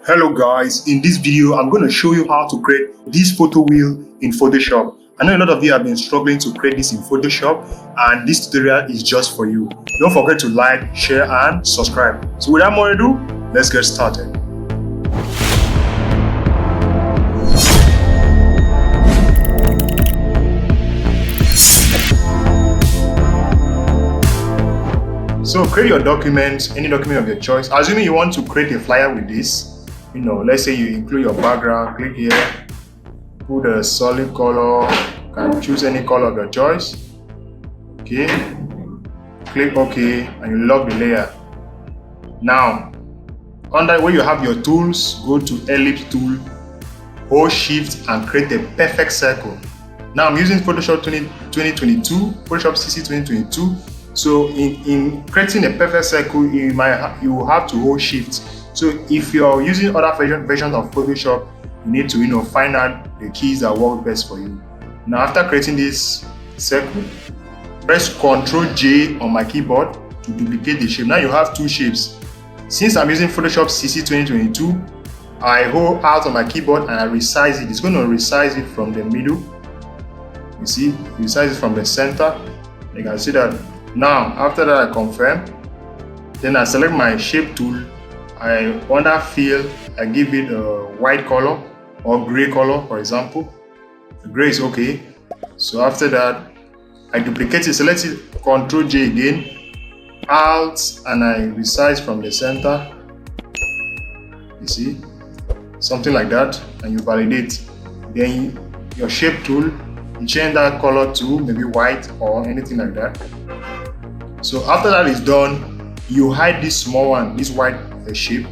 Hello guys, in this video I'm going to show you how to create this photo wheel in Photoshop. I know a lot of you have been struggling to create this in Photoshop, and this tutorial is just for you. Don't forget to like, share and subscribe. So without more ado, let's get started. So create your document, any document of your choice. Assuming you want to create a flyer with this, let's say you include your background, click here, put a solid color, you can choose any color of your choice. Okay, click OK and you lock the layer. Now, under where you have your tools, go to ellipse tool, hold shift and create a perfect circle. Now I'm using Photoshop 2022, Photoshop CC 2022. So in creating a perfect circle, you have to hold shift. So if you're using other versions of Photoshop, you need to find out the keys that work best for you. Now after creating this circle, press Ctrl J on my keyboard to duplicate the shape. Now you have two shapes. Since I'm using Photoshop CC 2022, I hold out on my keyboard and I resize it. It's going to resize it from the middle. You see, resize it from the center. You can see that. Now after that, I confirm. Then I select my shape tool. I under fill, I give it a white color or gray color, for example. The gray is okay. So after that, I duplicate it, select it, Ctrl J again, Alt, and I resize from the center. You see, something like that, and you validate. Then your shape tool, you change that color to maybe white or anything like that. So after that is done, you hide this small one, this white shape,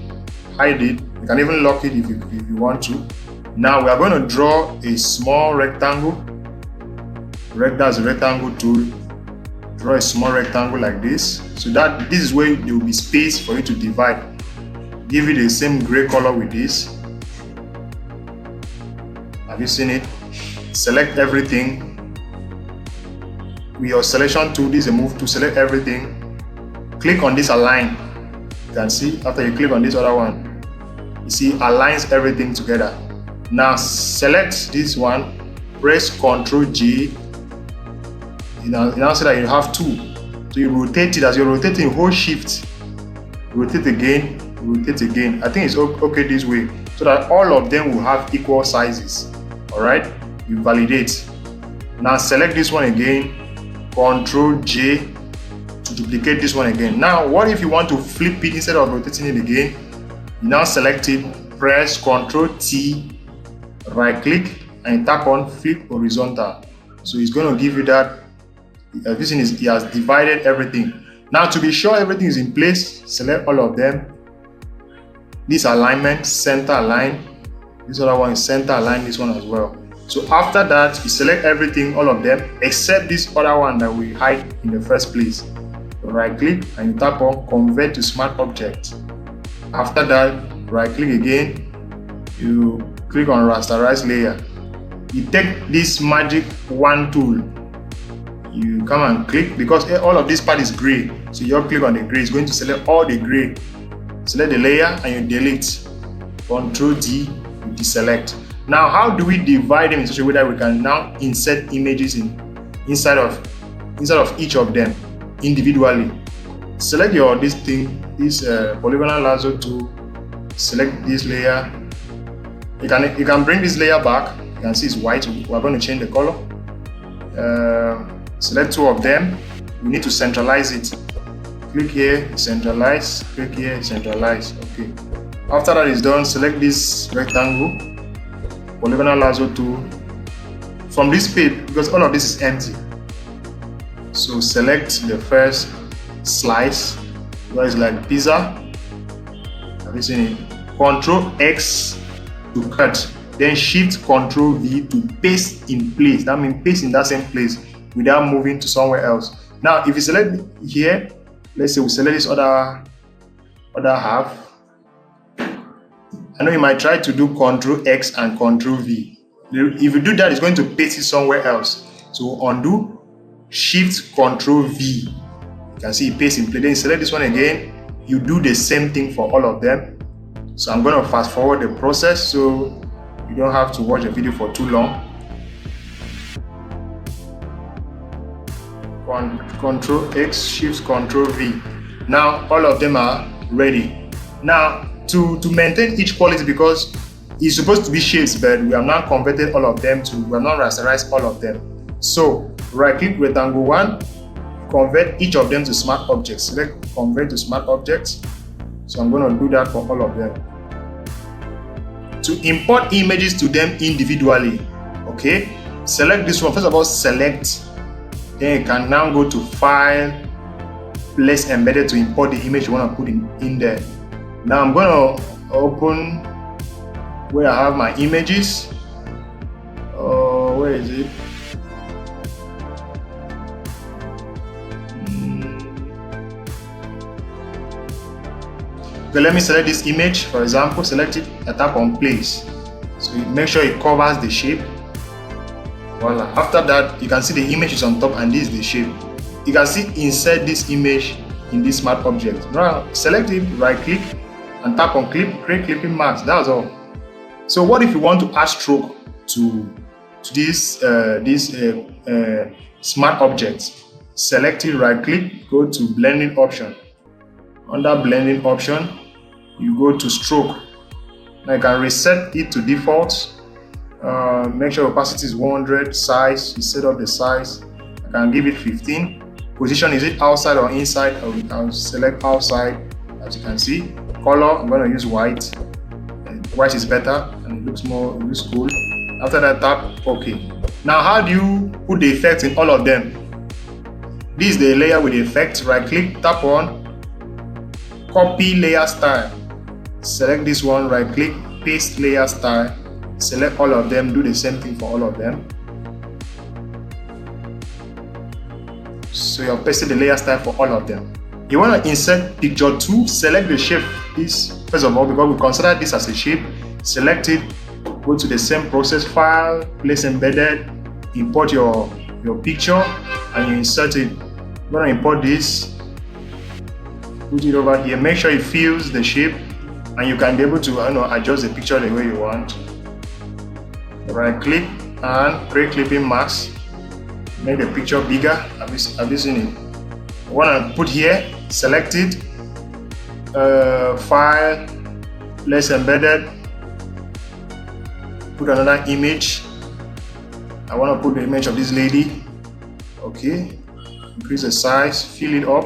hide it. You can even lock it if you want to. Now we are going to draw a small rectangle. That's a rectangle tool. Draw a small rectangle like this. So that this is where there will be space for you to divide. Give it the same gray color with this. Have you seen it? Select everything. With your selection tool, this is a move to select everything. Click on this align. You can see after you click on this other one, you see aligns everything together. Now select this one, press Ctrl J. You now see that you have two. So you rotate it. As you're rotating, hold shift, rotate again, rotate again. I think it's okay this way, so that all of them will have equal sizes. Alright, you validate. Now select this one again, Ctrl J to duplicate this one again. Now what if you want to flip it instead of rotating it again? You now select it, press Ctrl T, right click and tap on flip horizontal. So it's going to give you that. This thing it has divided everything. Now to be sure everything is in place, select all of them. This alignment, center align. This other one is center align, this one as well. So after that, you select everything, all of them, except this other one that we hide in the first place. Right click and you tap on convert to smart object. After that, right click again, you click on rasterize layer. You take this magic wand tool, you come and click, because all of this part is gray, so you click on the gray. It's going to select all the gray. Select the layer and you delete. Ctrl D, you deselect. Now how do we divide them in such a way that we can now insert images inside of each of them individually? Select this polygonal lasso tool, select this layer. You can bring this layer back. You can see it's white. We're going to change the color. Select two of them. We need to centralize it. Click here, centralize. Click here, centralize. Okay. After that is done, select this rectangle, polygonal lasso tool. From this page, because all of this is empty, so select the first slice, where it's like pizza. Have you seen it? Ctrl X to cut, then Shift Ctrl V to paste in place. That means paste in that same place without moving to somewhere else. Now if you select here, let's say we select this other half. I know you might try to do Ctrl X and Ctrl V. If you do that, it's going to paste it somewhere else. So undo, Shift Ctrl V. You can see it pastes in place. Then select this one again. You do the same thing for all of them. So I'm going to fast forward the process so you don't have to watch the video for too long. Control X, Shift Control V. Now all of them are ready. Now to maintain each quality, because it's supposed to be shapes, but we have not converted all of them we have not rasterized all of them. So right click rectangle 1, convert each of them to smart objects. Select convert to smart objects. So I'm going to do that for all of them. To import images to them individually, okay, select this one. First of all, select, then you can now go to File, Place Embedded to import the image you want to put in there. Now I'm going to open where I have my images. Where is it? Okay, let me select this image, for example, select it, I tap on place. So make sure it covers the shape. Voila. After that, you can see the image is on top and this is the shape. You can see insert this image in this smart object. Now select it, right click and tap on clip, create clipping marks. That's all. So what if you want to add stroke to this smart object? Select it, right click, go to blending option. Under blending option, you go to stroke. Now you can reset it to default. Make sure opacity is 100. Size, you set up the size. I can give it 15. Position, is it outside or inside? I'll select outside. As you can see, color, I'm going to use white. White is better and it looks cool. After that, tap OK. Now how do you put the effect in all of them? This is the layer with the effect. Right click, tap on copy layer style. Select this one, right click, paste layer style. Select all of them, do the same thing for all of them. So you're pasting the layer style for all of them. You want to insert picture 2, select the shape. This, first of all, because we consider this as a shape, select it, go to the same process, file, place embedded, import your picture, and you insert it. I'm going to import this, put it over here, make sure it fills the shape, and you can be able to adjust the picture the way you want. Right click and create clipping mask, make the picture bigger. Have you seen it? I want to put here, select it, file, place embedded, put another image. I want to put the image of this lady. Okay, increase the size, fill it up,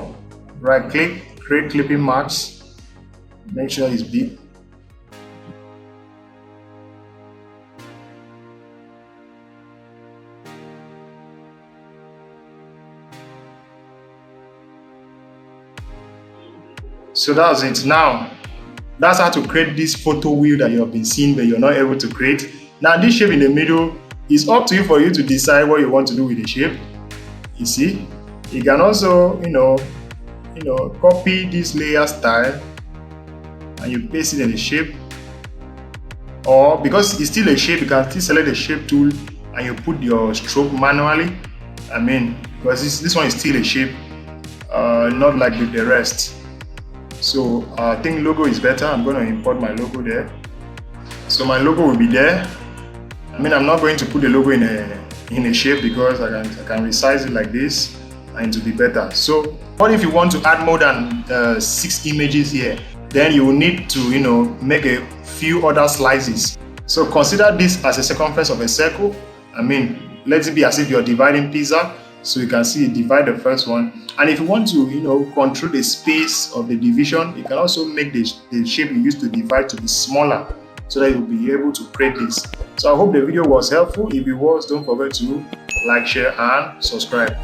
right click, create clipping marks, make sure it's big. So that's it. Now that's how to create this photo wheel that you have been seeing but you're not able to create. Now this shape in the middle is up to you for you to decide what you want to do with the shape. You see, you can also copy this layer style and you paste it in the shape, or because it's still a shape, you can still select the shape tool and you put your stroke manually. Because this one is still a shape, not like with the rest. So I think logo is better. I'm going to import my logo there. So my logo will be there. I'm not going to put the logo in a shape because I can resize it like this and it will be better. So what if you want to add more than 6 images here? Then you will need to make a few other slices. So consider this as a circumference of a circle. Let it be as if you're dividing pizza. So you can see divide the first one, and if you want to control the space of the division, you can also make the shape you used to divide to be smaller so that you'll be able to create this. So I hope the video was helpful. If it was, don't forget to like, share and subscribe.